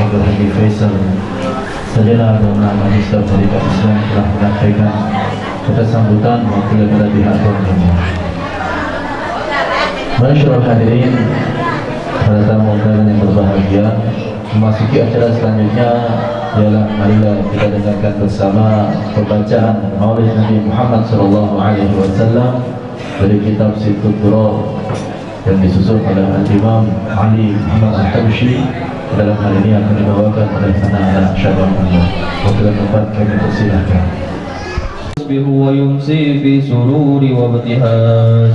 Dr. Haji Faisal Sarjana Agama Magister Pendidikan Islam telah menyampaikan pada sambutan mewakili pada pihak tuan-tuan. Masyaallah hadirin, para tamu undangan yang berbahagia, memasuki acara selanjutnya ialah marilah kita dengarkan bersama pembacaan Maulid Nabi Muhammad SAW dari kitab Sittut Durrar yang disusun oleh Al-Imam Ali Muhammad Al-Habsyi. Dalam hal ini akan dibawakan oleh anak-anak syabab Allah. Waktu tempat kami persilahkan. ويمسي في سرور وابتهاج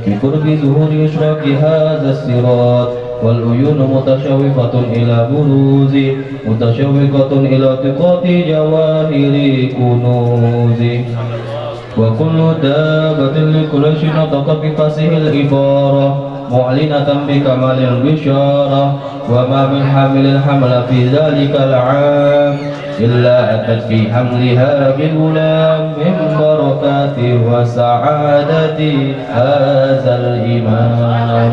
بقرب ظهور إشراق هذا الصراط والعيون متشوفة إلى بروز متشوقة إلى التقاط جواهر كنوز وكل دابة لقريش نطقت بفصيح العبارة معلنة بكمال البشارة وما من حامل الحمل في ذلك العام إلا أتت في حملها بغلام من بركات وسعادة هذا الإمام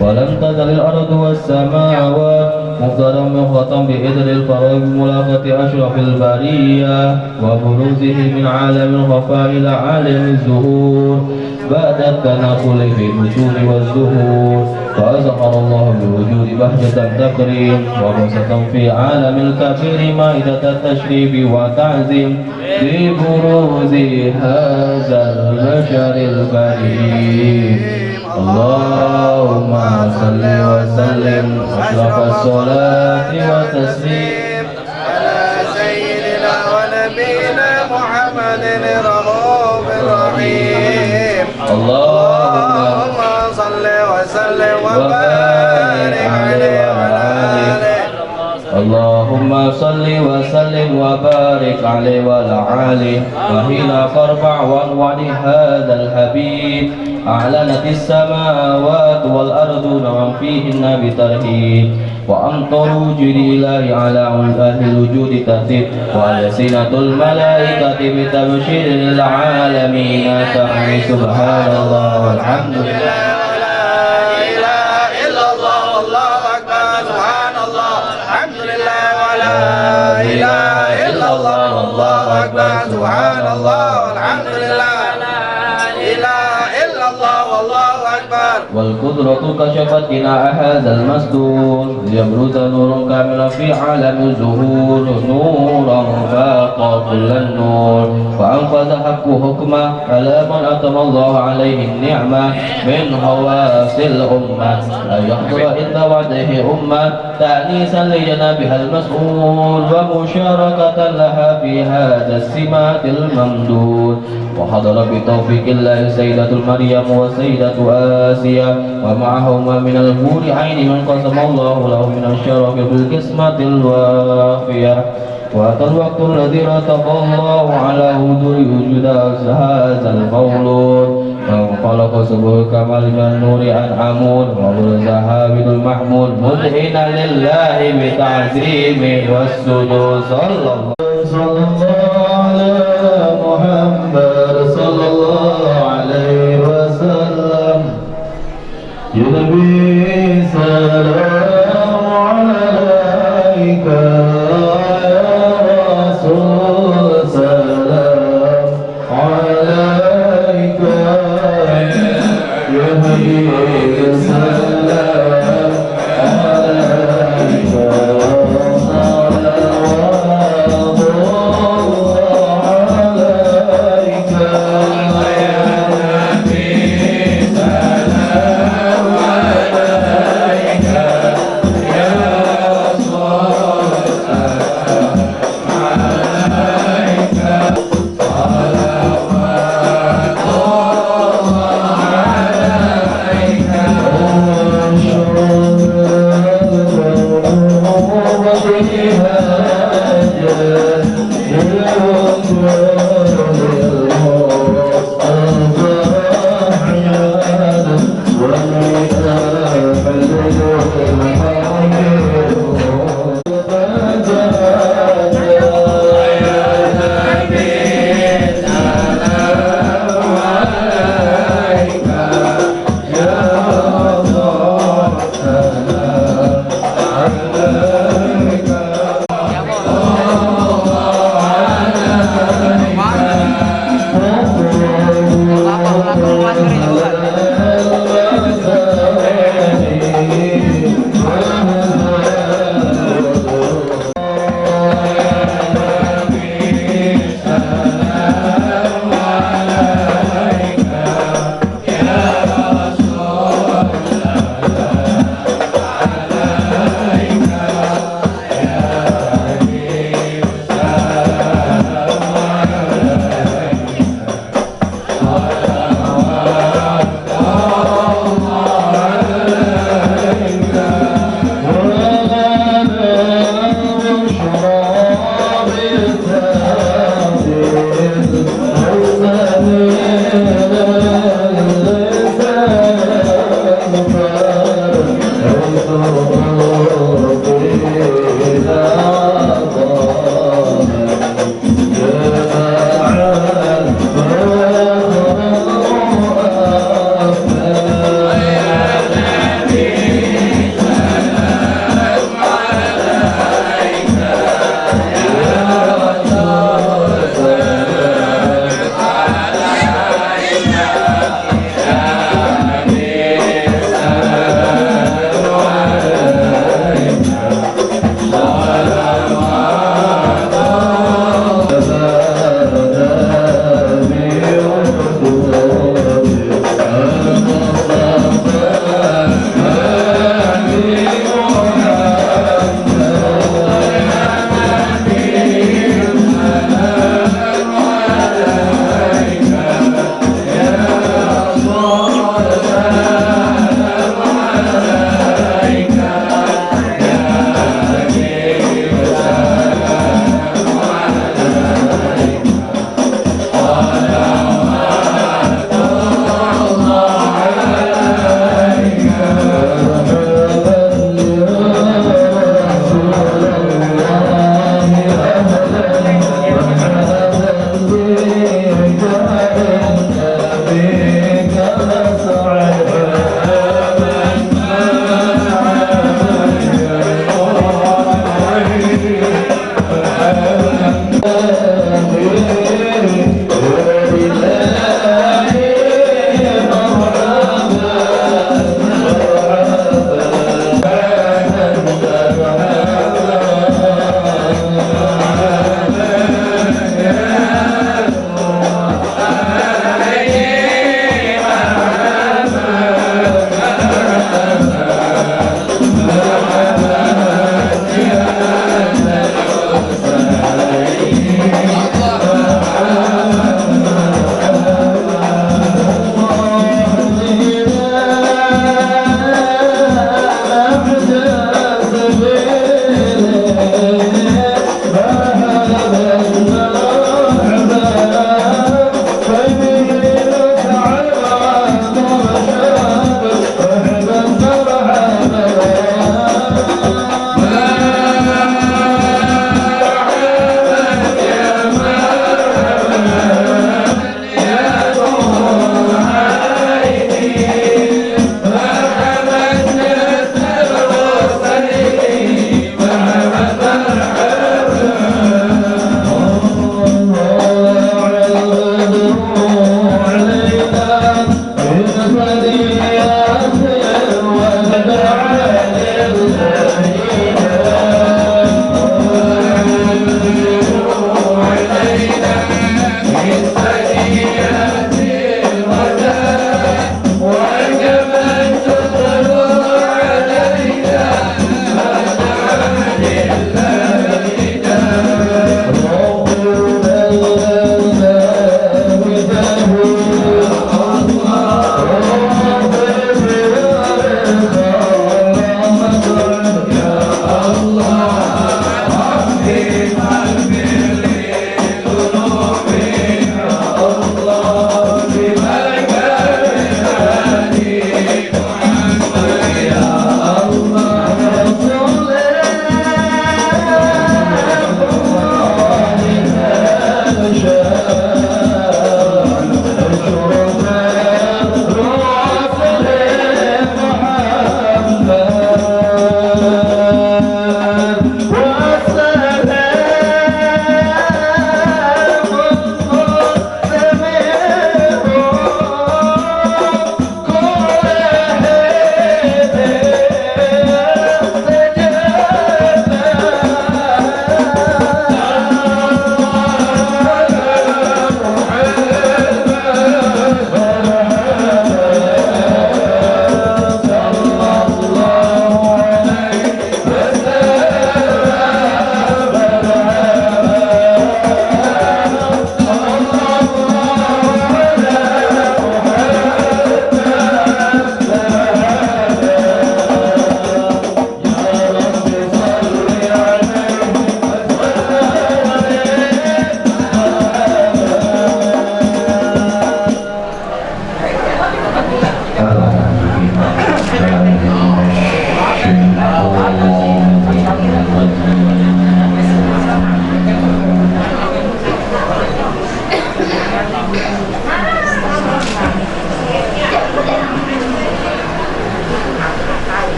ولم تزل الأرض والسماوات مفترمة بإذن الفرج بملاقاة أشرف البرية وبروزه من عالم الخفاء إلى عالم الظهور بعد التنقل في البطون والزهور فأظهر الله بوجود بهجة التكريم وبسط في عالم الكبير مائدة التشريف والتعظيم ببروز هذا البشر الكريم. اللهم صل وسلم أشرف الصلاة والتسليم على سيدنا ونبينا محمد الرؤوف الرحيم. اللهم صل وسلم وبارك عليه وعلى آله. اللهم صل وسلم وبارك عليه وعلى آله. وحين ترفع وانوان هذا الحبيب أعلنت السماوات والأرض ومن فيهن بترهيب وأمطروا جري الله على أهل الوجود ترتيب وألسنة الملائكة بتبشير العالمين تعني سبحان الله والحمد لله ولا إله إلا الله والله أكبر سبحان الله الحمد لله ولا إله إلا الله والله أكبر سبحان الله الحمد لله لا إله إلا الله والله أكبر. والقدرة كشفت بناء هذا المسدود ليبرز نور كامل في عالم الظهور نورا فاق كل النور وأنفذ حق حكمه على من أتم الله عليه النعمة من خواص الأمة لا يحضر عند وعده أمة تأنيسا لجنابها المسؤول ومشاركة لها في هذا السمات الممدود وحضر بتوفيق الله سيدة مريم وسيدة آسيا ومعهما من الحور عين من قسم الله له من الشرف بالقسمة الوافية وأتى الوقت الذي رتب الله على حضور وجود هذا المولود وانطلق سبل كمال من النور عن عمود وبرز هابد المحمود مذهنا لله بتعظيمه والسجود صلى الله على محمد صلى الله عليه وسلم يا نبي سلام عليك يا رسول سلام عليك يا حبيب سلام عليك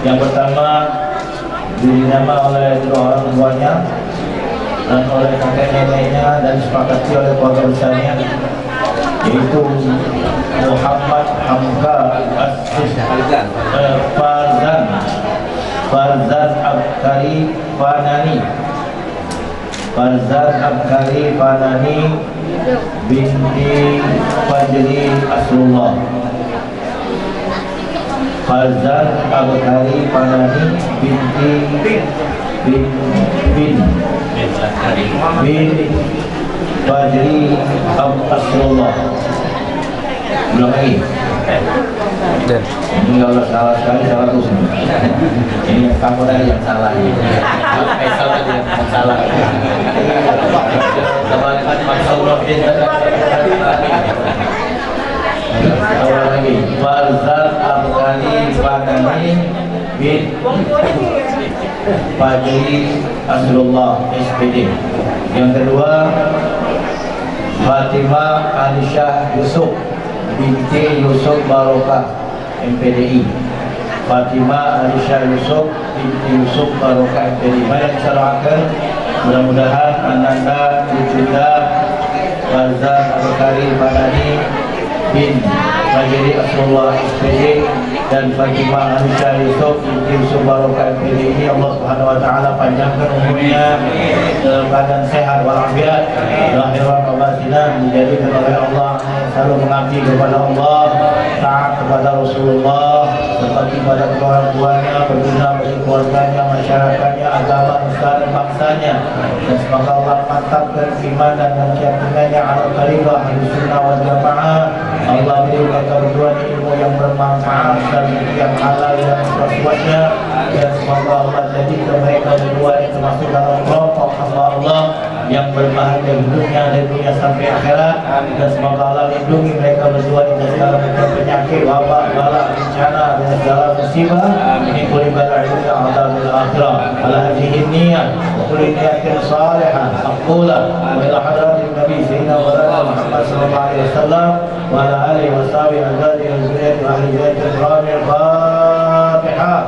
Yang pertama diberi nama oleh kedua orang tuanya, dan oleh kakek neneknya dan disepakati oleh keluarga besarnya, yaitu Muhammad Hamka Farzan Abkari Fanani, Farzan Abkari Fanani binti Fajri Asrullah, Farzan Abkari Fanani binti bin Fajri Asrullah. Belum lagi. Ini kalau salah sekali salah terus. Ini kamu tadi yang salah. Faisal tadi yang salah. Kebanyakan masalah awal lagi. Farzan Abkari Fanani bin Fajri Asrullah SPD. Yang kedua, Fatimah Alisyah Yusuf binti Yusuf Barokah MPDI. Fatimah Alisyah Yusuf binti Yusuf Barokah MPDI. Mari kita doakan mudah-mudahan ananda cucuda Farzan Abkari Fanani bin Fajri Asrullah SPD dan Fatimah Alisyah Yusuf binti Yusuf Barokah MPDI ini Allah Subhanahu wa taala panjangkan umurnya dalam keadaan sehat walafiat lahir wa batin, dijadikan oleh Allah selalu mengabdi kepada Allah, taat kepada Rasulullah, berbakti pada orang tuanya, berguna bagi keluarganya, masyarakatnya, agama, nusa dan bangsanya, dan semoga Allah mantapkan iman dan keyakinannya ala tariqah Ahlussunnah wal Jamaah. Allah beri mereka berdua ilmu yang bermanfaat dan yang halal dan sesuatunya, dan semoga Allah jadikan mereka berdua termasuk dalam kelompok hamba Allah yang berbahagia di dunia dan dunia sampai akhirat, dan semoga Allah lindungi mereka berdua dari segala macam penyakit, wabak, bala, bencana dan segala musibah. Ini kulli bala'in a'adzabil akhirah ala hadhihi niyyah wa kulli niyatin salihah aqula wa ila hadratin nabi sayyidina wa lana Muhammad sallallahu alaihi wasallam wa ala alihi wa sahbihi azwajihi wa zurriyyatihi wa ahli baitil kiramil Fatihah.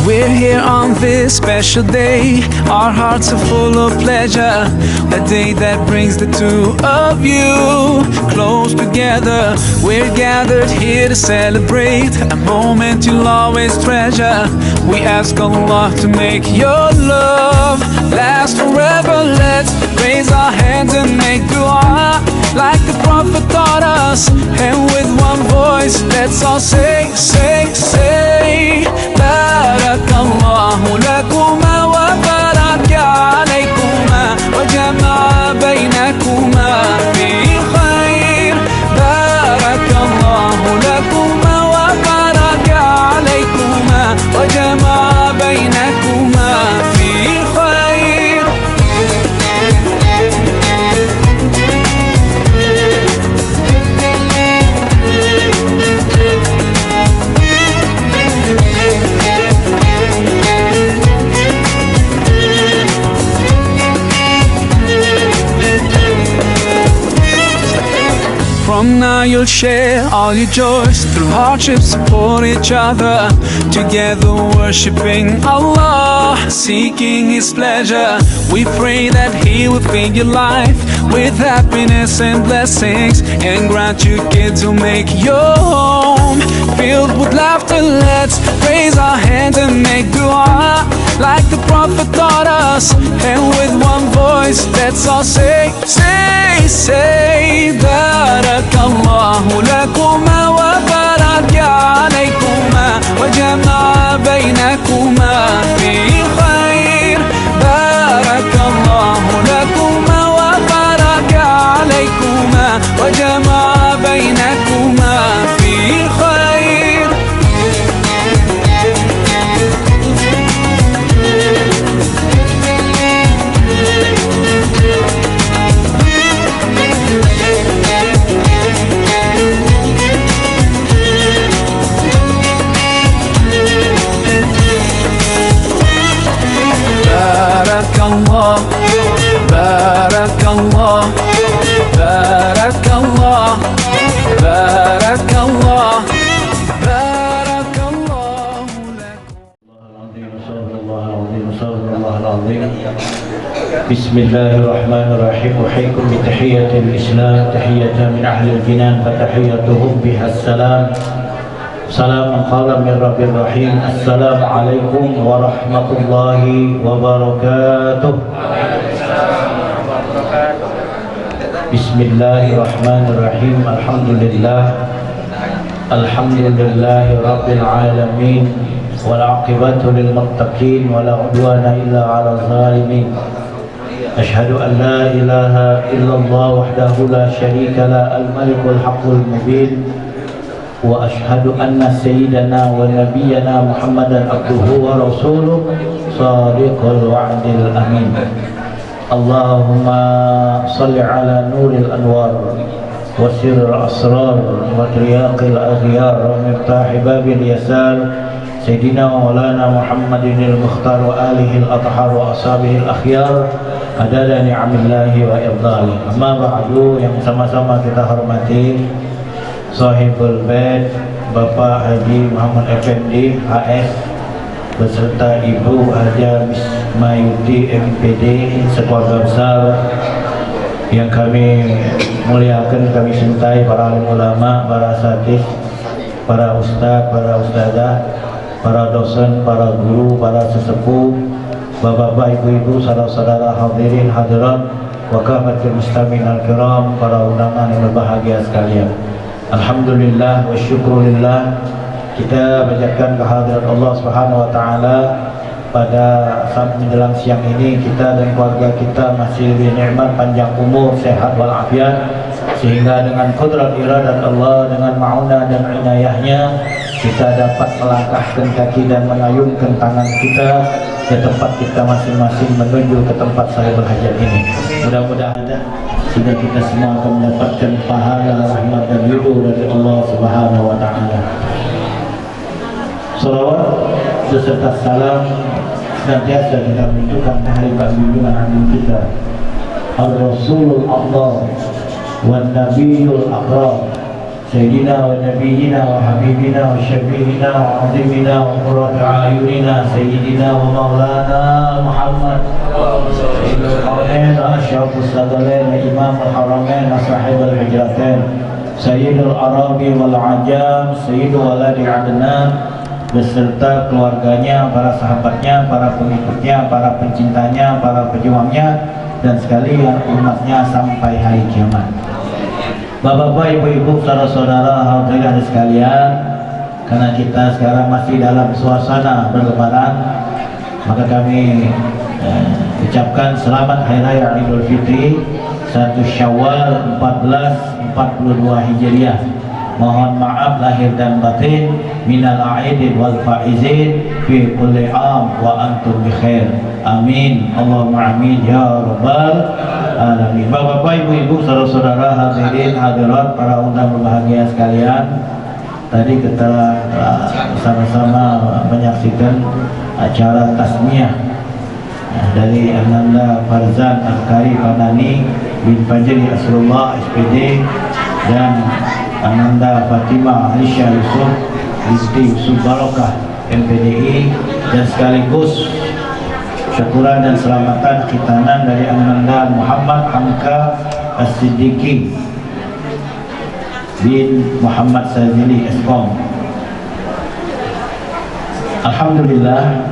We're here on this special day. Our hearts are full of pleasure. A day that brings the two of you close together. We're gathered here to celebrate a moment you'll always treasure. We ask Allah to make your love last forever. Let's raise our hands and make dua like the Prophet taught us. And with one voice, let's all say, say, say, Barakallahu lakuma wa baraka alaykuma wa jama'a baynakuma fi khair. Barakallahu lakuma wa baraka alaykuma wa jama'a baynakuma fi khair. now you'll share all your joys. Through hardships, support each other. Together worshiping Allah, seeking His pleasure. We pray that He will fill your life with happiness and blessings, and grant you kids who make your home filled with laughter. Let's raise our hands and make dua like the Prophet taught us, and with one voice let's all say, Barakallahu lakuma wa baraka alaykuma wa jama'a baynakuma fi khair. Barakallahu lakuma wa baraka alaykuma wa jama'a baynakuma fi khair. Barakallah, Barakallah, Barakallah, Barakallah, Barakallah. Bismillahirrahmanirrahim. Uhyikum bi tahiyatil Islam, tahiyatan min ahli al-jinan, fa tahiyatuhum biha assalam. Salamun qala min rabbir rahim. Assalamu alaikum warahmatullahi wabarakatuh. Bismillahirrahmanirrahim. Alhamdulillahi rabbil alamin, wal aqibatu lil muttaqin, wala udwana illa 'alal zalimin. Ashhadu an la ilaha illallah wahdahu la syarika la, al-malikul haqqul mubin. Wa ashhadu anna sayyidana wa nabiyyana Muhammadan abduhu wa rasuluh, sadiqul wa'dil amin. Allahumma salli ala nuril anwar wa sirril asrar wa triyaqil aghyar wa miftahi babil yasar, Sayyidina wa maulana Muhammadin al-mukhtar wa alihi al-athhar wa ashabihi al-akhyar, adada ni'amillahi wa irdali. Amma ba'du, yang sama-sama kita hormati Sahibul Bait Bapak Haji Muhammad Effendi HS beserta Ibu Haja Mismayuti MPD sekeluarga besar yang kami muliakan, kami cintai, para alim ulama, para asatidz, para ustadz, para ustadzah, para dosen, para guru, para sesepuh, bapak-bapak, ibu-ibu, saudara-saudara hadirin hadirat, wa kafatul muslimin al-kiram, para undangan yang berbahagia sekalian. Alhamdulillah wa syukurillah, kita panjatkan kehadirat Allah Subhanahu wa taala pada saat menjelang siang ini. Kita dan keluarga kita masih diberi nikmat panjang umur, sehat walafiat, sehingga dengan qudrat iradat Allah, dengan ma'unah dan inayahnya, kita dapat melangkahkan kaki dan mengayunkan tangan kita ke tempat kita masing-masing menuju ke tempat saya berhajat ini. Mudah-mudahan sehingga kita semua akan mendapatkan pahala, rahmat dan ridho dari Allah Subhanahu wa taala. Salawat beserta salam senantiasa kita menunjukkan hari junjungan agung kita, Ar-Rasulul Afdal wa Nabiyul Akram, Sayyidina wa Nabiyina wa Habibina wa Syafi'ina wa Azimina wa Qurratu A'yunina, Sayyidina wa Maulana Muhammad Sayyidul Qawnain wa Asyrafus Sadalain wa Imamul Haramain wa Sahibul Hijratain, Sayyidul Arabi wal Ajam, Sayyidu Waladi Adnan, beserta keluarganya, para sahabatnya, para pengikutnya, para pencintanya, para pejuangnya, dan sekalian umatnya sampai hari kiamat. Bapak-bapak, ibu-ibu, saudara-saudara hadirin sekalian, karena kita sekarang masih dalam suasana berlebaran, maka kami ucapkan selamat Hari Raya Idul Fitri 1 Syawal 1442 Hijriah. Mohon maaf lahir dan batin, minal aidin wal faizin fi kulli am wa antum bi khair. Amin. Allahumma amin ya rabbal alamin. Bapak-bapak, ibu-ibu, saudara-saudara hadirin hadirat, para undang berbahagia sekalian, tadi kita bersama-sama menyaksikan acara tasmiyah dari Ananda Farzan Al-Kari Fanani bin Fajri Asrullah SPD dan Ananda Fatimah Aisyah Yusuf binti Yusuf Barokah MPDI, dan sekaligus syukuran dan selamatan khitanan dari Ananda Muhammad Hamka As-Siddiqi bin Muhammad Sazili Eskom. Alhamdulillah,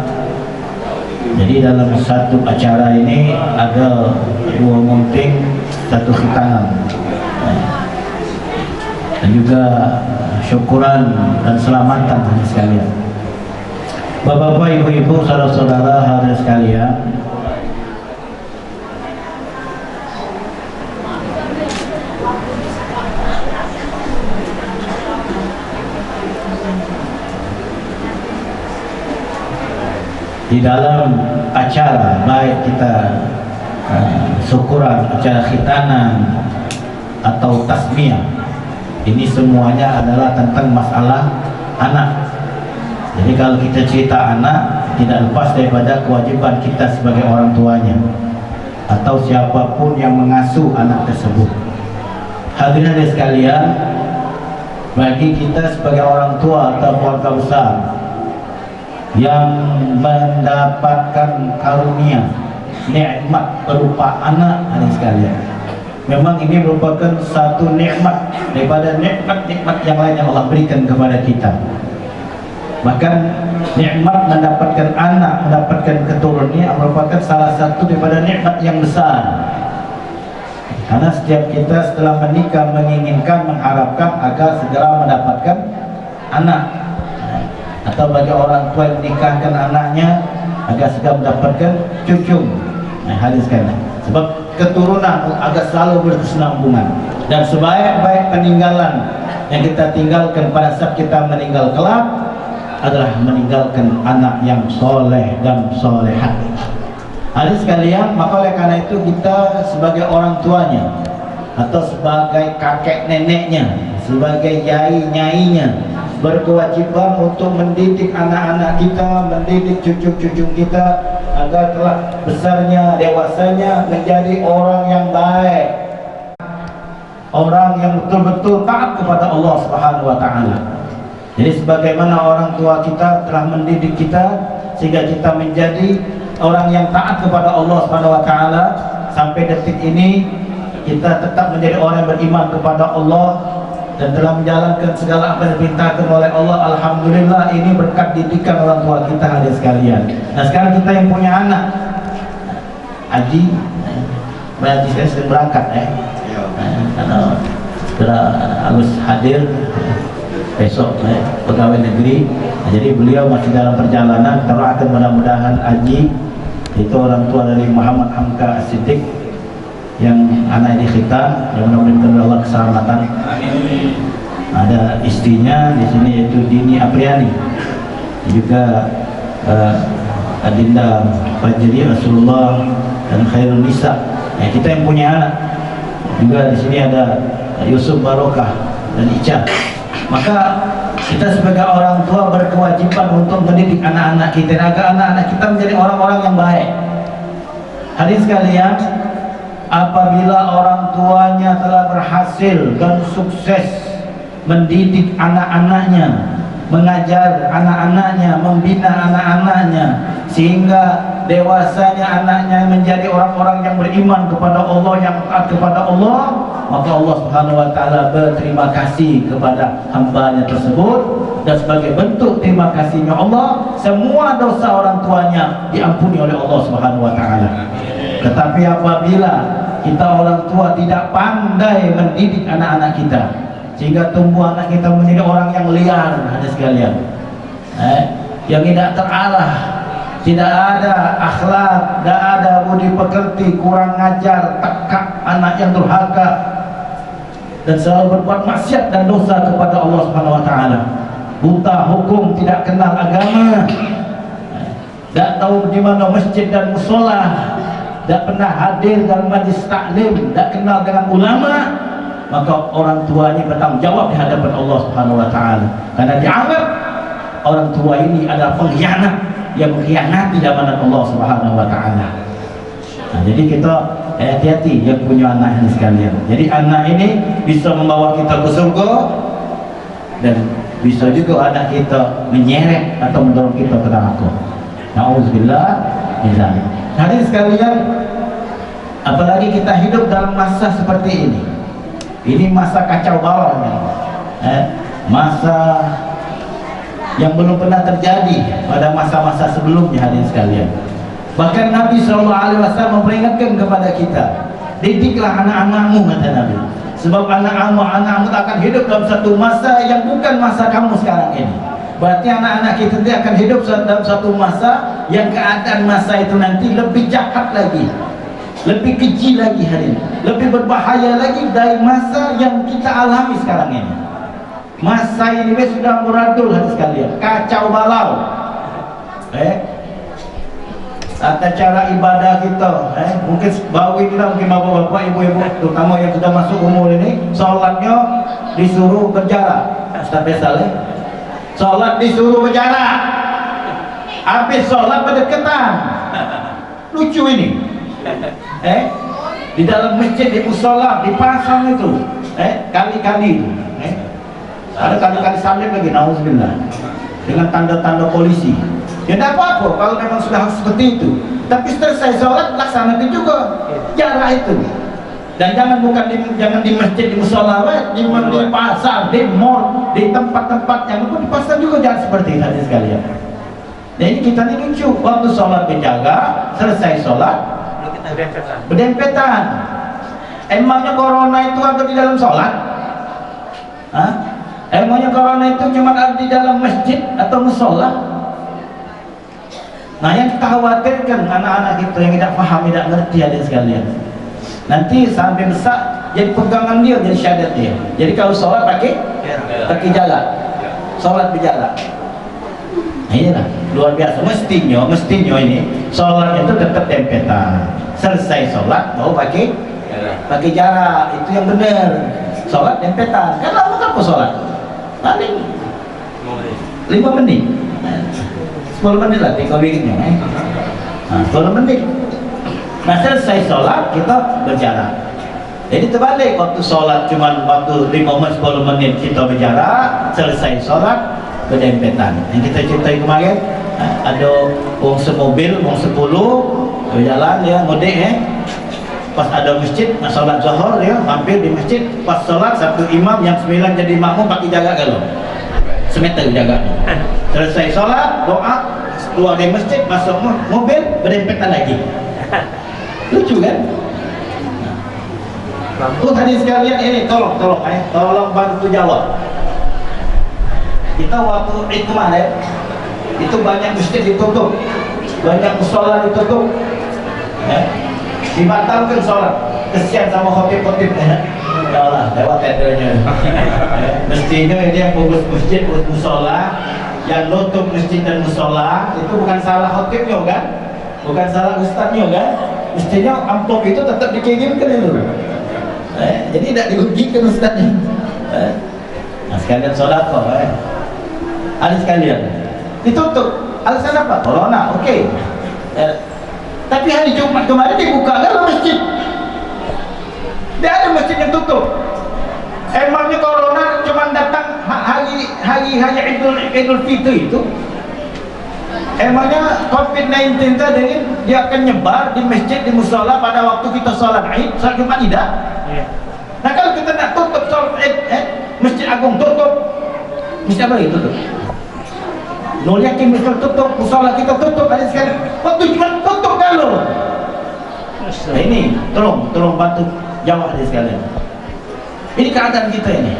jadi dalam satu acara ini ada 2 munting, 1 khitanan, dan juga syukuran dan selamatan hadirin sekalian. Bapak-bapak, ibu-ibu, saudara-saudara hadirin sekalian, di dalam acara baik kita syukuran, acara khitanan atau tasmiyah, ini semuanya adalah tentang masalah anak. Jadi kalau kita cerita anak, tidak lepas daripada kewajiban kita sebagai orang tuanya atau siapapun yang mengasuh anak tersebut. Hadirin sekalian, bagi kita sebagai orang tua atau keluarga besar yang mendapatkan karunia nikmat berupa anak, hadirin sekalian, memang ini merupakan satu nikmat daripada nikmat-nikmat yang lain yang Allah berikan kepada kita. Bahkan nikmat mendapatkan anak, mendapatkan keturunan merupakan salah satu daripada nikmat yang besar. Karena setiap kita setelah menikah menginginkan, mengharapkan agar segera mendapatkan anak, atau bagi orang tua yang menikahkan anaknya agar segera mendapatkan cucu. Hadirin sekalian, sebab keturunan agar selalu berkesinambungan, dan sebaik-baik peninggalan yang kita tinggalkan pada saat kita meninggal kelak adalah meninggalkan anak yang soleh dan solehat. Hadirin sekalian, maka oleh karena itu kita sebagai orang tuanya atau sebagai kakek neneknya, sebagai yai nyainya, berkewajiban untuk mendidik anak-anak kita, mendidik cucu-cucu kita agar telah besarnya, dewasanya menjadi orang yang baik, orang yang betul-betul taat kepada Allah Subhanahu wa taala. Jadi sebagaimana orang tua kita telah mendidik kita sehingga kita menjadi orang yang taat kepada Allah Subhanahu wa taala, sampai detik ini kita tetap menjadi orang yang beriman kepada Allah dan telah menjalankan segala apa yang diperintahkan oleh Allah. Alhamdulillah, ini berkat didikan orang tua kita hadirin sekalian. Nah, sekarang kita yang punya anak, Haji, berarti saya sedang berangkat karena sudah harus hadir besok pegawai negeri. Jadi beliau masih dalam perjalanan, doakan mudah-mudahan Haji itu orang tua dari Muhammad Hamka As-Siddiq yang anak ini khitan, yang mudah-mudahan Allah keselamatan. Ada istrinya di sini yaitu Dini Apriani, juga Adinda Fajri Rasulullah dan Khairul Nisa. Kita yang punya anak juga di sini ada Yusuf Barokah dan Ica. Maka kita sebagai orang tua berkewajiban untuk mendidik anak-anak kita agar anak-anak kita menjadi orang-orang yang baik. Hadirin sekalian, apabila orang tuanya telah berhasil dan sukses mendidik anak-anaknya, mengajar anak-anaknya, membina anak-anaknya sehingga dewasanya anaknya menjadi orang-orang yang beriman kepada Allah, yang taat kepada Allah, maka Allah Subhanahu wa taala berterima kasih kepada hambanya tersebut, dan sebagai bentuk terima kasihnya Allah, semua dosa orang tuanya diampuni oleh Allah Subhanahu wa taala. Tetapi apabila kita orang tua tidak pandai mendidik anak-anak kita sehingga tumbuh anak kita menjadi orang yang liar, hadirin sekalian, yang tidak terarah, tidak ada akhlak, tidak ada budi pekerti, kurang ngajar, tekak, anak yang durhaka dan selalu berbuat maksiat dan dosa kepada Allah Subhanahu wa taala, buta hukum, tidak kenal agama, tidak tahu di mana masjid dan musola, tidak pernah hadir dalam majlis taklim, tidak kenal dengan ulama, maka orang tuanya bertanggung jawab di hadapan Allah Subhanahu wa taala, karena dianggap orang tua ini adalah pengkhianat yang mengkhianati amanat Allah Subhanahu wa taala. Nah, jadi kita hati-hati yang punya anak ini sekalian. Jadi anak ini bisa membawa kita ke surga dan bisa juga anak kita menyeret atau mendorong kita ke neraka. Nauzubillah min dzalik. Hadirin sekalian, apalagi kita hidup dalam masa seperti ini. Ini masa kacau balau, masa yang belum pernah terjadi pada masa-masa sebelumnya, hadirin sekalian. Bahkan Nabi SAW memperingatkan kepada kita, didiklah anak-anakmu, kata Nabi, sebab anak-anakmu akan hidup dalam satu masa yang bukan masa kamu sekarang ini. Berarti anak-anak kita nanti akan hidup dalam satu masa yang keadaan masa itu nanti lebih jahat lagi, lebih keji lagi, hadirin, lebih berbahaya lagi dari masa yang kita alami sekarang ini. Masa ini sudah muradul, hadirin sekalian, kacau balau. Tata cara ibadah kita, mungkin baru inilah mungkin bapak-bapak, ibu-ibu, terutama yang sudah masuk umur ini, sholatnya disuruh berjarak. Ustaz Faisal, sholat disuruh berjarak, habis sholat berdekatan. Lucu ini. Di dalam masjid, di musola, di pasang itu, kali-kali itu, ada kali-kali salib lagi, nauzubillah, dengan tanda-tanda polisi. Ya tidak apa-apa kalau memang sudah seperti itu, tapi selesai sholat laksanakan juga jarak itu. Dan jangan di masjid, di musola, di pasar, di mall, di tempat-tempat yang pun di pasar juga jangan seperti itu, sekalian. Jadi kita ini lucu, waktu sholat berjaga, selesai sholat berdempetan. Emangnya corona itu ada di dalam sholat? Emangnya corona itu cuma ada di dalam masjid atau musola? Nah, yang kita khawatirkan anak-anak kita yang tidak paham, tidak ngerti, hadirin sekalian, nanti sampai besar jadi pegangan dia, jadi syahadat dia. Jadi kalau sholat pakai jalan, sholat berjalan. Nah, inilah luar biasa. Mestinya ini sholatnya itu tetap dempetan. Selesai sholat mau pakai jarak, itu yang benar. Sholat dempetan. Kan lama apa sholat? Paling 5 menit. 10 menit lah, 3 menitnya. 10 menit. Nah, selesai sholat kita berjarak. Jadi terbalik, waktu sholat cuma waktu 5-10 menit kita berjarak, selesai sholat berdempetan. Yang kita ceritain kemarin, ada orang semobil, orang 10 berjalan, ya, mudik, pas ada masjid, nak sholat zuhur, ya, mampir di masjid, pas sholat satu imam yang 9 jadi makmum pakai jaga kalau semeter jaga. Selesai sholat, doa, keluar dari masjid, masuk mobil, berdempetan lagi. Lucu kan? Hadirin sekalian, ini tolong bantu jawab. Kita waktu Id kemarin itu banyak masjid ditutup, banyak musola ditutup, dibatalkan sholat. Kesian sama khotib-khotib, ya Allah, lewat tendernya. Mestinya ini yang fokus masjid, fokus musola, yang nutup masjid dan musola itu bukan salah khotibnya kan, bukan salah ustadznya kan. Mestinya amplop itu tetap dikirimkan itu. Jadi tidak dirugikan ustadznya. Nah, sekalian sholat kok, ada sekalian ditutup. Alasan apa? Corona, oke. Tapi hari Jumat kemarin dibuka dalam masjid. Tidak ada masjid yang tutup. Emangnya corona cuma datang hari Idul Fitri itu? Emangnya COVID-19 tadi dia akan nyebar di masjid, di musola pada waktu kita sholat Id, sholat Jumat tidak? Nah, kalau kita nak tutup sholat Id, masjid agung tutup, masjid apa lagi tutup? Nur Yakin masjid tutup, musola kita tutup, ada sekali. Waktu Jumat tutup kalau. Nah, ini tolong bantu jawab ada sekalian. Ini keadaan kita ini.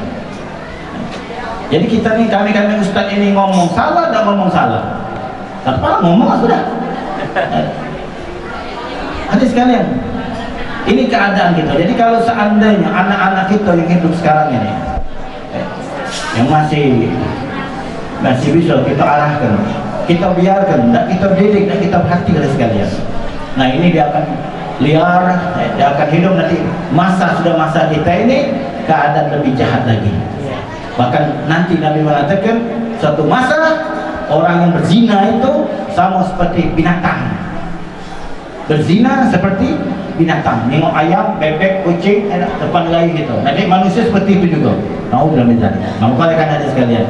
Jadi kita nih, kami ustaz ini ngomong salah dan ngomong salah. Tanpa ngomong sudah. Hadirin sekalian, ini keadaan kita. Jadi kalau seandainya anak-anak kita yang hidup sekarang ini, yang masih bisa kita arahkan, kita biarkan, dan kita didik, dan kita perhatikan sekalian. Nah, ini dia akan liar, dia akan hidup nanti. Sudah masa kita ini keadaan lebih jahat lagi. Bahkan nanti Nabi mengatakan suatu masa orang yang berzina itu sama seperti binatang. Berzina seperti binatang. Tengok ayam, bebek, kucing, depan lagi gitu. Nanti manusia seperti itu juga. Naudzubillah min dzalik. Maka kan ada sekalian.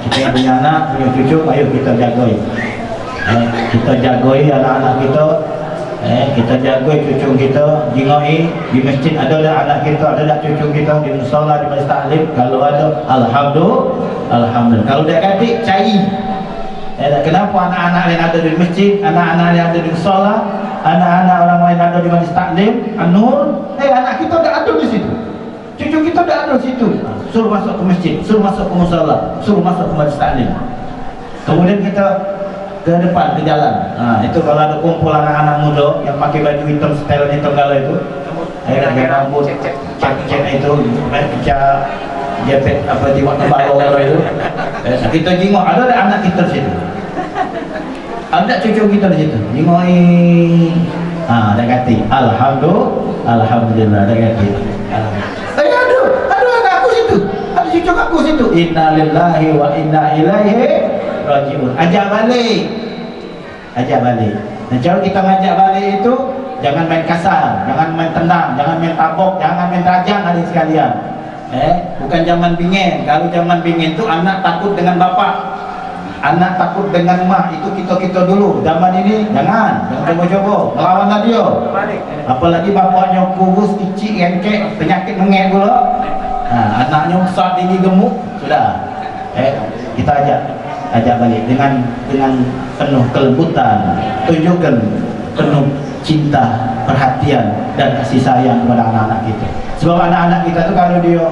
Kita yang punya anak, punya cucu, ayo kita jagoi. Kita jagoi anak-anak kita. Kita jagoi cucu kita, jingoi di masjid ada anak kita, ada cucu kita di musala, di majlis taklim. Kalau ada, alhamdulillah. Kalau dia kata cari. Kenapa anak-anak yang ada di masjid, anak-anak yang ada di musala, anak-anak orang lain ada di majlis taklim, An-Nur, anak kita dah ada di situ. Cucu kita dah ada di situ. Suruh masuk ke masjid, suruh masuk ke musala, suruh masuk ke majlis taklim. Kemudian kita ke depan, ke jalan. Itu kalau ada kumpul anak-anak muda yang pakai baju hitam, setelan hitam galau itu, pakai rambut, cek itu, baca jepit apa di waktu baru itu. Kita jengok, ada anak kita di situ, ada cucu kita di situ. Jengoi, dah kata, alhamdulillah, dah kata. Aduh, anak aku situ, ada cucu aku situ. Inna lillahi wa inna ilaihi rajiun. Ajak balik. Dan cara kita ngajak balik itu jangan main kasar, jangan main tendang, jangan main tabok, jangan main rajang adik sekalian. Bukan zaman bingin. Kalau zaman bingin itu anak takut dengan bapak, anak takut dengan mak. Itu kita dulu. Zaman ini jangan coba-coba melawan dia. Apalagi bapaknya kurus, kecil, engkek, penyakit mengek pula. Anaknya besar, tinggi, gemuk, sudah. Kita ajak balik dengan penuh kelembutan, tunjukkan penuh cinta, perhatian dan kasih sayang kepada anak-anak kita. Sebab anak-anak kita itu kalau dia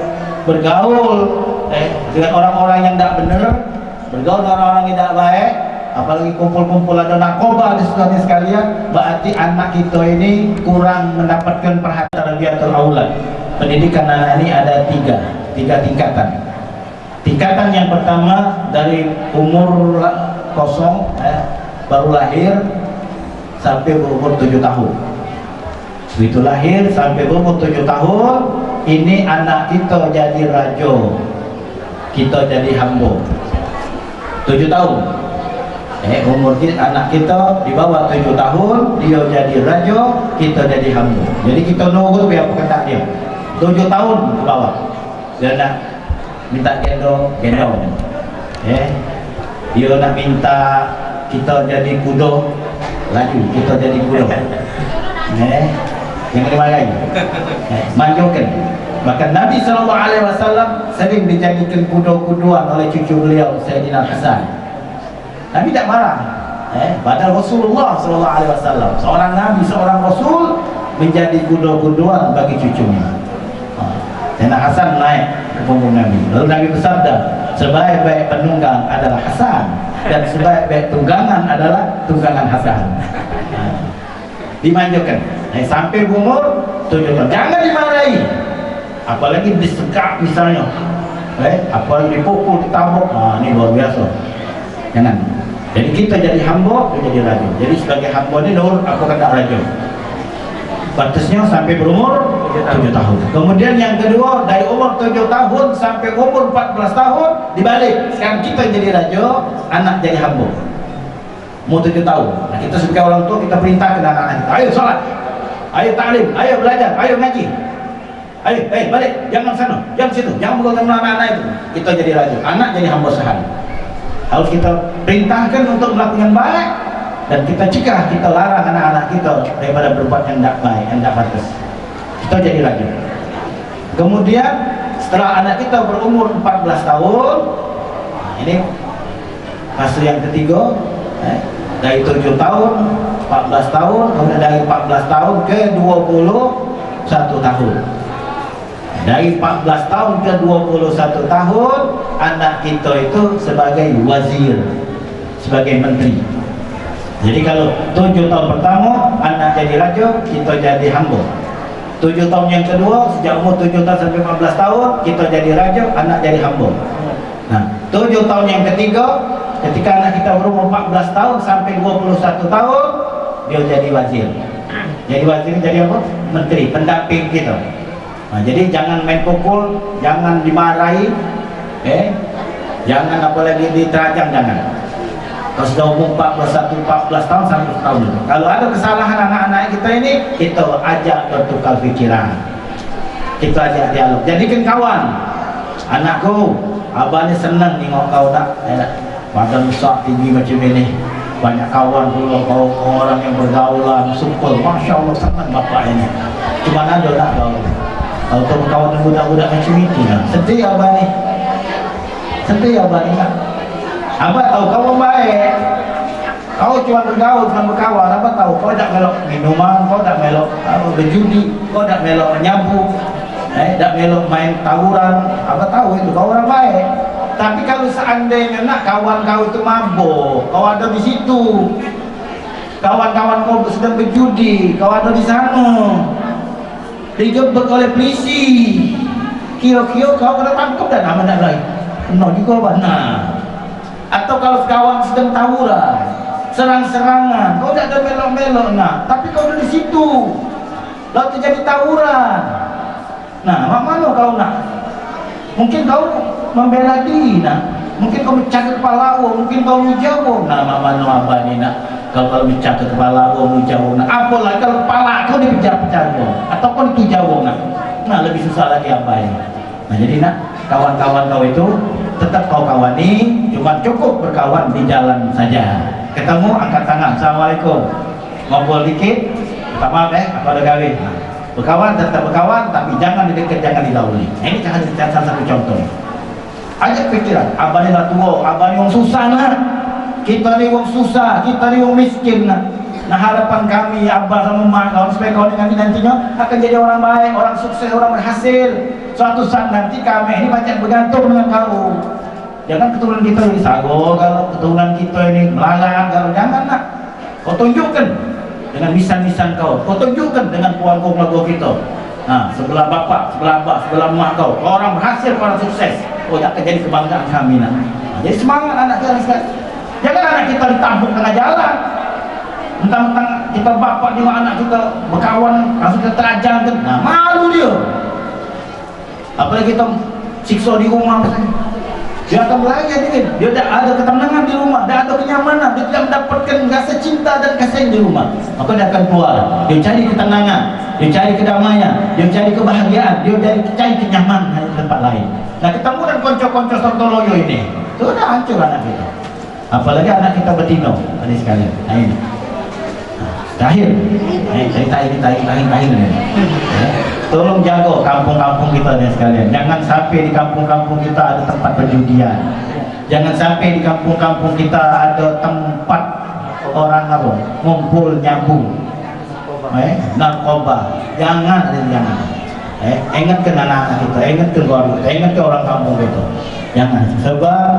bergaul dengan orang-orang yang tidak benar, bergaul dengan orang yang tidak baik, apalagi kumpul-kumpul ada narkoba di sekolahnya sekalian, berarti anak kita ini kurang mendapatkan perhatian. Tarbiyatul aulad, pendidikan anak ini ada tiga tingkatan. Tingkatan yang pertama dari umur kosong, baru lahir sampai berumur 7 tahun. Begitu lahir sampai berumur 7 tahun, ini anak kita jadi rajo, kita jadi hamba. 7 tahun. Umur anak kita di bawah 7 tahun, dia jadi rajo, kita jadi hamba. Jadi kita nurut biar apa kata dia. 7 tahun ke bawah. Dia nak minta gendong. Dia nak minta kita jadi kuda, laju kita jadi kuda. Yang kelima lagi, manjukan. Bahkan Nabi SAW sering dijadikan kuda-kuduan oleh cucu beliau Sayyidina Hasan. Nabi tak marah. Padahal Rasulullah SAW, seorang Nabi, seorang Rasul, menjadi kuda-kuduan bagi cucunya. Sayyidina Hasan naik ke punggung Nabi. Lalu Nabi bersabda, sebaik-baik penunggang adalah Hasan, dan sebaik-baik tunggangan adalah tunggangan Hasan. Dimanjakan sampai umur 7 tahun. Jangan dimarahi, apalagi disekap misalnya, apalagi dipukul, ditabuk. Ini luar biasa. Jangan. Jadi kita jadi hamba, kita jadi raja. Jadi sebagai hamba ini nur aku kata raja. Batasnya sampai berumur 7 tahun. Kemudian yang kedua, dari umur 7 tahun sampai umur 14 tahun dibalik. Sekarang kita jadi raja, anak jadi hamba. Umur 7 tahun. Nah, kita sebagai orang tua kita perintahkan anak-anak kita, ayo salat, ayo taklim, ayo belajar, ayo ngaji. Ayo, balik, jangan sana, jangan situ, jangan bergaul dengan anak-anak itu. Kita jadi raja, anak jadi hamba sahaya. Harus kita perintahkan untuk melakukan yang baik, dan kita cegah, kita larang anak-anak kita daripada berbuat yang tidak baik, yang tidak bagus. Kita jadi raja. Kemudian setelah anak kita berumur 14 tahun, ini fase yang ketiga, dari 7 tahun, 14 tahun, kemudian dari 14 tahun ke 21 tahun. Dari 14 tahun ke 21 tahun, anak kita itu sebagai wazir, sebagai menteri. Jadi kalau 7 tahun pertama anak jadi raja, kita jadi hamba. 7 tahun yang kedua, sejak umur 7 tahun sampai 14 tahun, kita jadi raja, anak jadi hamba. Nah, 7 tahun yang ketiga, ketika anak kita berumur 14 tahun sampai 21 tahun, dia jadi wazir. Jadi wazir jadi apa? Menteri, pendamping kita. Nah, jadi jangan main pukul, jangan dimarahi, jangan apalagi diterajang, jangan. Kalau sudah umur 14 tahun, 1 tahun. Kalau ada kesalahan anak-anak kita ini, kita ajak bertukar fikiran. Kita ajak dialog. Jadikan kawan. Anakku, abah ni senang tengok kau nak badan besar tinggi macam ini. Banyak kawan pula, kau orang yang bergaulan, super. Masya Allah, senang bapak ini. Cuma ada tak kau? Kalau kau berkawan dengan budak-budak macam itu, sedih abah ni. Sedih abah ni kan? Abah tahu kau baik. Kau cuma bergaul, cuma berkawan. Abah tahu kau tak melok minuman, kau tak melok berjudi, kau tak melok menyabu, tak melok main tawuran. Abah tahu itu kau orang baik. Tapi kalau seandainya nak kawan kau itu mabuk, kau ada di situ, kawan-kawan kau sedang berjudi, kau ada di sana, digebek oleh polisi, kira-kira kau kena tangkap dan amanah lain. Kena juga benar. Atau kalau kawan sedang tawuran, serang-serangan, kau tak ada melok-melok nak, tapi kau ada di situ, lalu terjadi tawuran. Nah, mana kau nak? Mungkin kau membela diri nak, mungkin kau mencakai kepala Allah, mungkin kau menjauh. Nah, mana apa ni nak? Kalau mencakai kepala Allah, menjauh nak. Apalah kalau kepala kau dipecah-pecah atau kau itu jauh nak. Nah, lebih susah lagi apa ini? Nah, jadi nak kawan-kawan kau itu tetap kau kawani, cuma cukup berkawan di jalan saja. Ketemu angkat tangan, assalamualaikum, ngobrol dikit, minta maaf aku ada gawe. Nah, berkawan tetap berkawan, tapi jangan didekat, jangan didahului. Ini salah satu contoh. Ajak pikiran, abah ni lah tua, abah ni orang susah nak, kita ni orang susah, kita ni orang miskin nak. Nah, harapan kami abah sama mak kau supaya kau nantinya akan jadi orang baik, orang sukses, orang berhasil. Suatu saat nanti kami ini banyak bergantung dengan kau. Jangan keturunan kita ini sago, kalau keturunan kita ini melalang, kalau jangan nak. Kau tunjukkan dengan misan-misan kau, kau tunjukkan dengan keluarga kita. Nah, sebelah bapak, sebelah abah, sebelah mak kau, orang berhasil, orang sukses. Oh, tak akan jadi kebanggaan kami nak. Nah, jadi semangat anak kita sekali. Jangan anak kita ditampung tengah jalan. Mentang-mentang kita bapak dengan anak kita berkawan, langsung kita terajang. Nah, malu dia. Apalagi kita siksa di rumah misalnya. Dia akan belajar dia tak ada ketenangan di rumah, tak ada kenyamanan, dia tidak mendapatkan rasa cinta dan kasih di rumah. Maka dia akan keluar, dia cari ketenangan, dia cari kedamaian, dia cari kebahagiaan, dia cari kenyamanan di tempat lain. Nah, ketemu dan konco-konco sontoloyo ini, itu dah hancur anak kita. Apalagi anak kita betina, tadi sekalian. Nah, ini terakhir, terakhir ini. Tolong jaga kampung-kampung kita ni sekalian. Jangan sampai di kampung-kampung kita ada tempat perjudian. Jangan sampai di kampung-kampung kita ada tempat orang apa? Ngumpul nyambung. Narkoba. Jangan. Ingatkan anak-anak kita, ingatkan keluarga kita, ingatkan orang kampung kita. Jangan. Sebab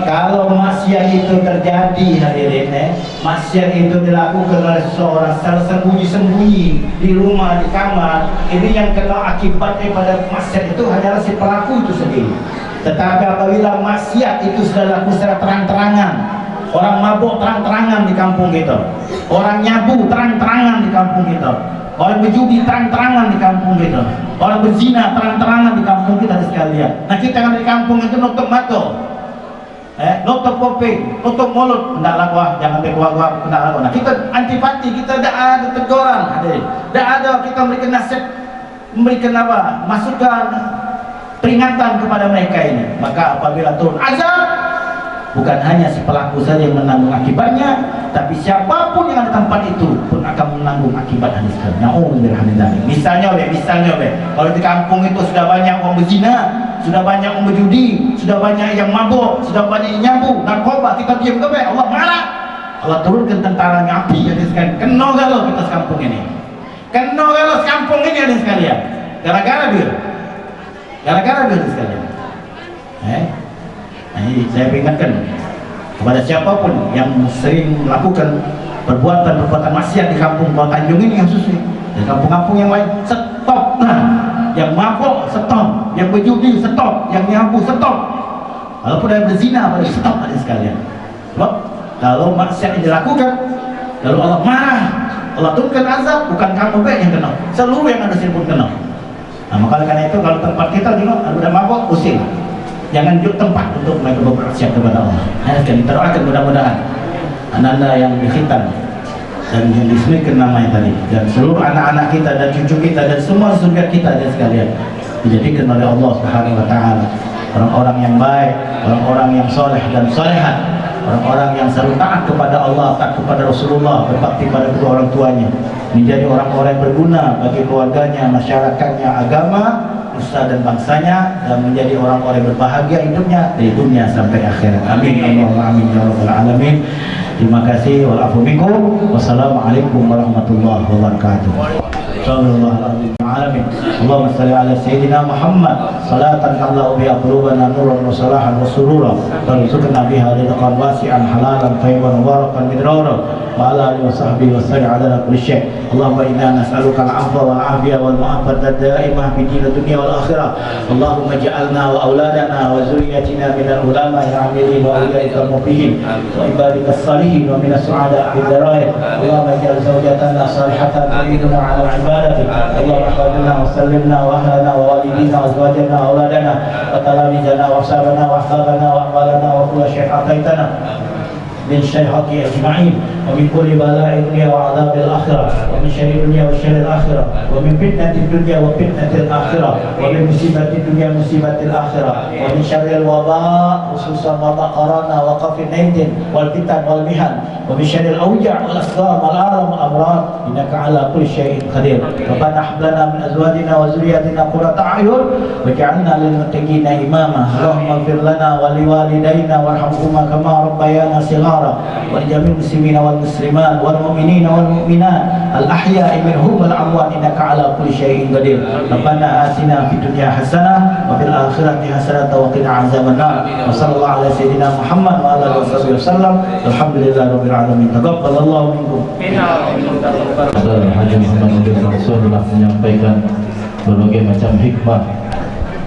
kalau maksiat itu terjadi hadirin, maksiat itu dilakukan oleh seseorang secara sembunyi-sembunyi di rumah, di kamar, ini yang kena akibat daripada maksiat itu hanyalah si pelaku itu sendiri. Tetapi apabila maksiat itu sudah dilakukan secara terang-terangan, orang mabuk terang-terangan di kampung kita, orang nyabu terang-terangan di kampung kita, orang berjudi terang-terangan di kampung kita, orang berzina terang-terangan di kampung kita sekalian. Nah, kita yang di kampung itu nutup mata, nutup kuping, nutup mulut, hendaklah wah jangan berkuah-kuah, hendaklah. Nah, kita antipati, kita tidak ada teguran, tidak ada kita memberikan nasihat, memberikan apa, masukan, peringatan kepada mereka ini. Maka apabila turun azab, bukan hanya si pelaku saja yang menanggung akibatnya, tapi siapapun yang ada tempat itu pun akan menanggung akibat hadis ini. Misalnya, kalau di kampung itu sudah banyak orang berzina, sudah banyak orang berjudi, sudah banyak yang mabuk, sudah banyak yang nyabu, narkoba, kita diam ke baik, Allah marah. Allah turunkan tentaranya api hadis sekalian. Kena galau kita sekampung ini. Kena galau sekampung ini hadis sekalian. Gara-gara dia hadis sekalian. Ini saya ingatkan kepada siapapun yang sering melakukan perbuatan maksiat di kampung Bawah Tanjung ini, yang susah di kampung-kampung yang lain, stop. Nah, yang mabuk stop, yang berjudi stop, yang nyabu stop, walaupun ada berzina pada stop ada sekalian. Sebab kalau maksiat yang dilakukan, lalu Allah marah, Allah turunkan azab, bukan kamu baik yang kena, seluruh yang ada sini pun kena. Nah, maka karena itu kalau tempat kita tengok ada mabuk, usir. Jangan duduk tempat untuk mereka bermaksiat kepada Allah. Kita doakan mudah-mudahan ananda yang dikhitan dan yang disebutkan namanya tadi, dan seluruh anak-anak kita dan cucu kita dan semua surga kita dan sekalian dijadikan oleh Allah Subhanahu wa taala orang-orang yang baik, orang-orang yang soleh dan solehat, orang-orang yang selalu taat kepada Allah, taat kepada Rasulullah, berbakti pada kedua orang tuanya, menjadi orang-orang yang berguna bagi keluarganya, masyarakatnya, agama, nusa dan bangsanya, dan menjadi orang-orang yang berbahagia hidupnya dari dunia sampai akhirat. Amin. Allahumma amin ya rabbal alamin. Terima kasih. Walafu minkum. Wassalamualaikum warahmatullahi wabarakatuh. Sallallahu alamin. Allahumma salli ala sayyidina Muhammad salatan tamla'u biha qulubana nuran wa salahan wa surura tarzuqna biha rizqan wasi'an halalan tayyiban mubarakan midrara wa ala alihi wa sahbihi wa sallim ala kulli syai'. Allahumma inna nas'aluka al-'afwa wal 'afiyah wal mu'afata ad-da'imah fi din dunya wal akhirah. Allahumma ij'alna wa auladana wa zurriyyatina minal ulama'i al-'amilin wa awliya'ikal muqlihin wa ibadikas salihin wa minas su'ada fid darain. Allahumma ij'al zawjatana salihatan tu'inuna 'ala ibadatik. Allahumma ihfazna wa sallimna wa ahlana wa walidina wa azwajana wa auladana wa talamizana wa ashabana wa ahbabana wa aqbalana wa kulla syai'in ataitana من شيخك أجمعين ومن كل بلاء الدنيا وعذاب الآخرة ومن شر الدنيا وشر الآخرة ومن فتنة الدنيا وفتنة الآخرة ومن مصيبة الدنيا ومصيبة الآخرة ومن شر الوباء خصوصا وباء قرانا وقف-19 والفتن والمحن ومن شر الأوجاع والأسقام والآلام والأمراض إنك على كل شيء قدير. ربنا هب لنا من أزواجنا وذرياتنا قرة أعين واجعلنا للمتقين إماما. اللهم اغفر لنا ولوالدينا وارحمهما كما ربيانا صغارا ولجميع المسلمين والمسلمات والمؤمنين والمؤمنات الأحياء منهم والأموات إنك على كل شيء قدير. ربنا آتنا في الدنيا حسنة وفي الآخرة حسنة وقنا عذاب النار. وصلى الله على سيدنا محمد وعلى آله وصحبه وسلم. الحمد لله رب العالمين. تقبل الله منكم. Haji Muhammad Nabil Rasul telah menyampaikan berbagai macam hikmah,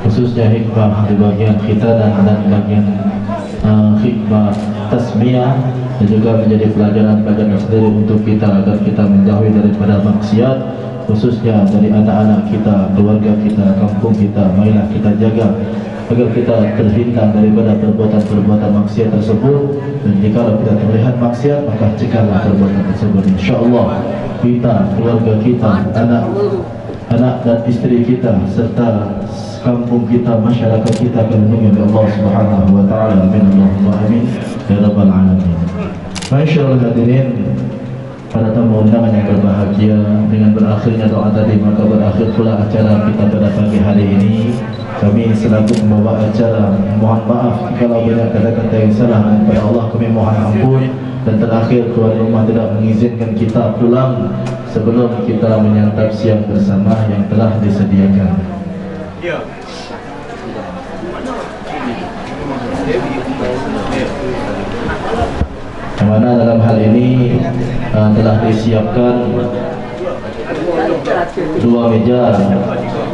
khususnya hikmah di bagian khitanan dan bagian hikmah tasmiyah, dan juga menjadi pelajaran-pelajaran sendiri untuk kita agar kita menjauhi daripada maksiat, khususnya dari anak-anak kita, keluarga kita, kampung kita. Marilah kita jaga agar kita terhindar daripada perbuatan-perbuatan maksiat tersebut, dan jika kita terlihat maksiat maka cegahlah perbuatan tersebut. InsyaAllah kita, keluarga kita, anak dan istri kita serta kampung kita, masyarakat kita akan dilindungi oleh Allah Subhanahu wa taala. Amin Allahumma amin ya rabbal alamin. Masyaallah hadirin, para tamu undangan yang berbahagia, dengan berakhirnya doa tadi maka berakhir pula acara kita pada pagi hari ini. Kami selaku pembawa acara mohon maaf kalau banyak kata-kata yang salah, kepada Allah kami mohon ampun, dan terakhir tuan rumah tidak mengizinkan kita pulang sebelum kita menyantap siang bersama yang telah disediakan. Yang mana dalam hal ini telah disiapkan dua meja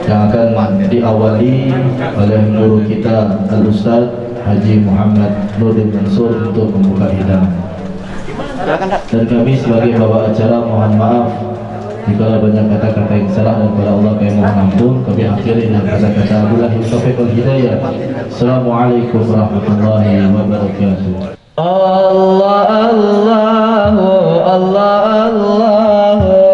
yang akan diawali oleh guru kita Al-Ustaz Haji Muhammad Nurdin Mansur untuk membuka hidangan. Dan kami sebagai bawa acara mohon maaf jika banyak kata-kata yang salah, dan kepada Allah kami mohon ampun. Kami akhiri dengan kata-kata Wabillahi taufiq wal hidayah. Assalamualaikum warahmatullahi wabarakatuh. Allah Allahu Allah Allahu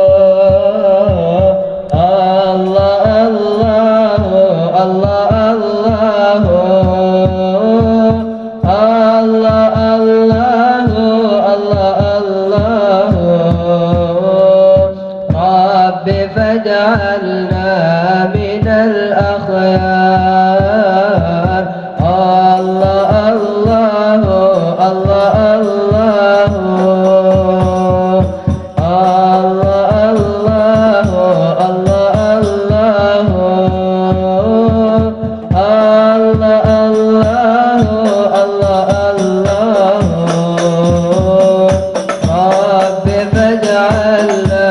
فاجعلنا من الأخيار. الله الله الله الله الله الله الله الله رب فاجعلنا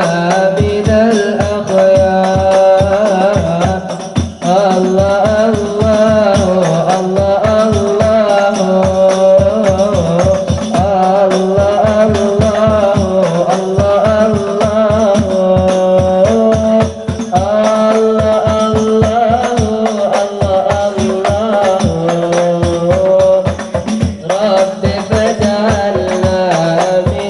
من الأخيار. الله الله الله الله الله الله رب فاجعلنا من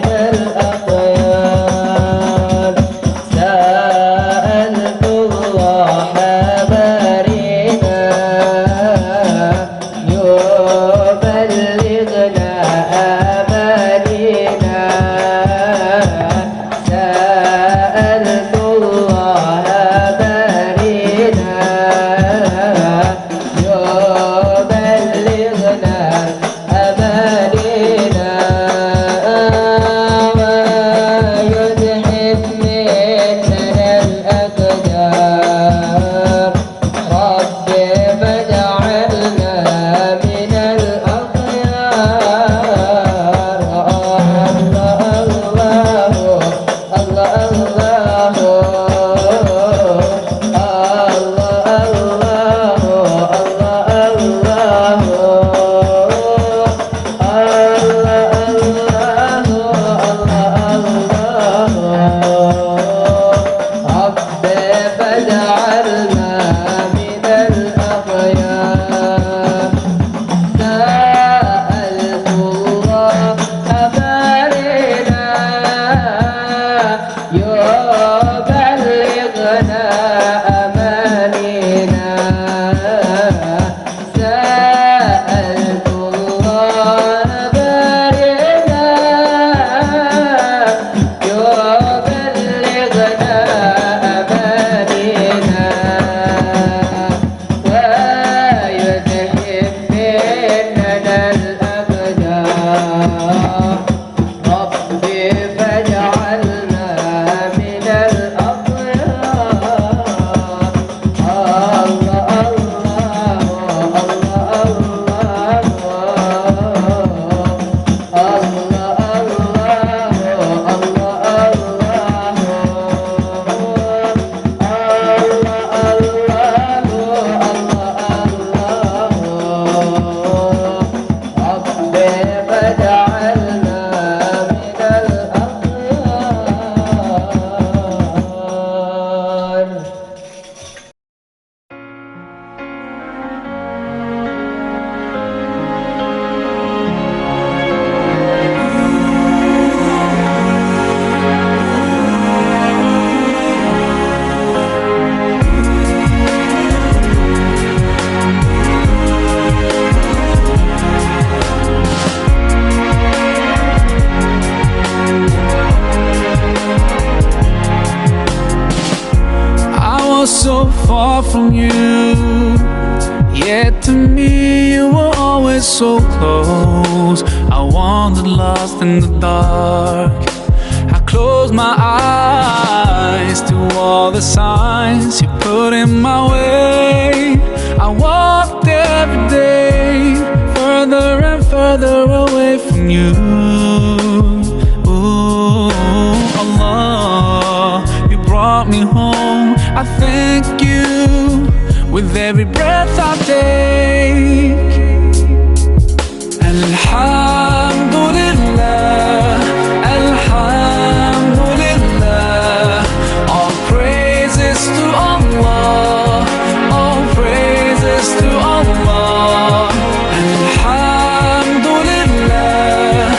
far from you, yet to me you were always so close. I wandered lost in the dark. I closed my eyes to all the signs you put in my way. I walked every day further and further away from you. Ooh, Allah, you brought me home. I thank you with every breath I take. Alhamdulillah, Alhamdulillah. All praises to Allah, all praises to Allah. Alhamdulillah,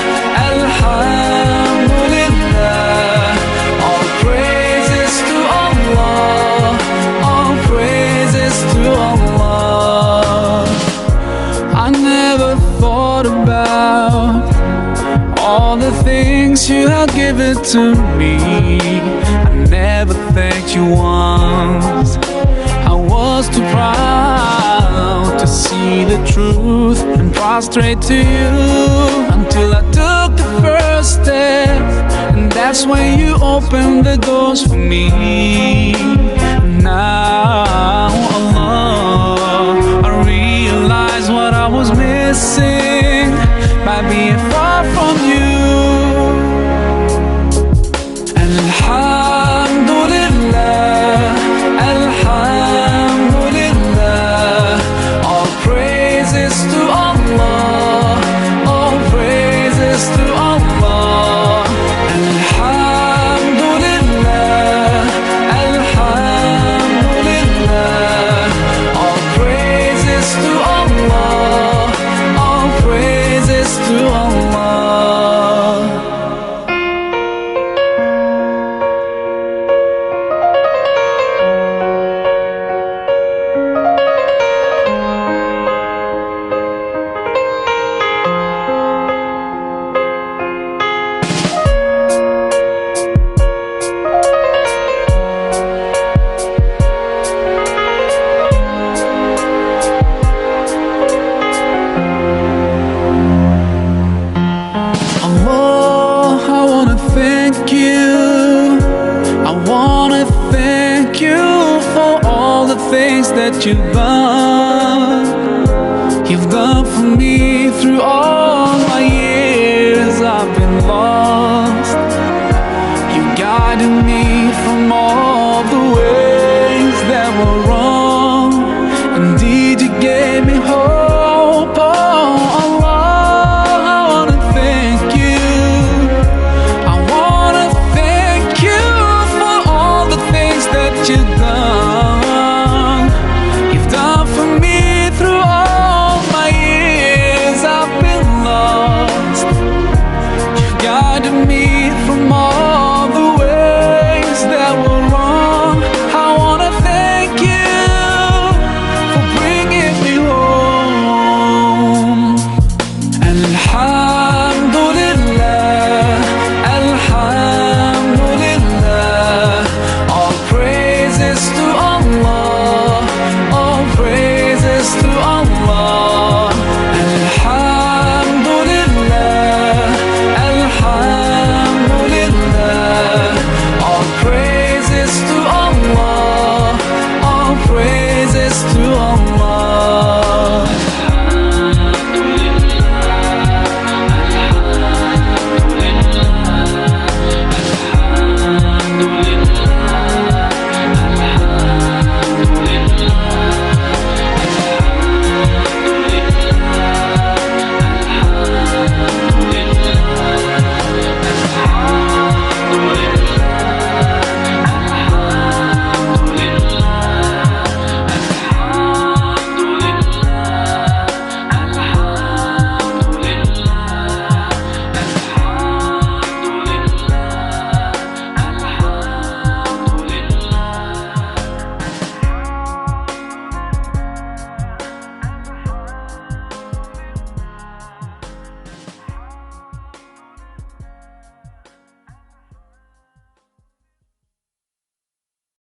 Alhamdulillah. All praises to Allah, all praises to Allah. I never thought about all the things you have given to me. I never thanked you once. I was too proud to see the truth and prostrate to you, until I took the first step, and that's when you opened the doors for me. Now, Allah, I realize what I was missing by being far from you. Alhamdulillah, Alhamdulillah. All praises to Allah, all praises to Allah. Alhamdulillah, Alhamdulillah. All praises to Allah, all praises to Allah. Allah, I wanna thank you. I wanna thank you for all the things that you've done. You've done for me through all my years I've been lost. You guided me from all the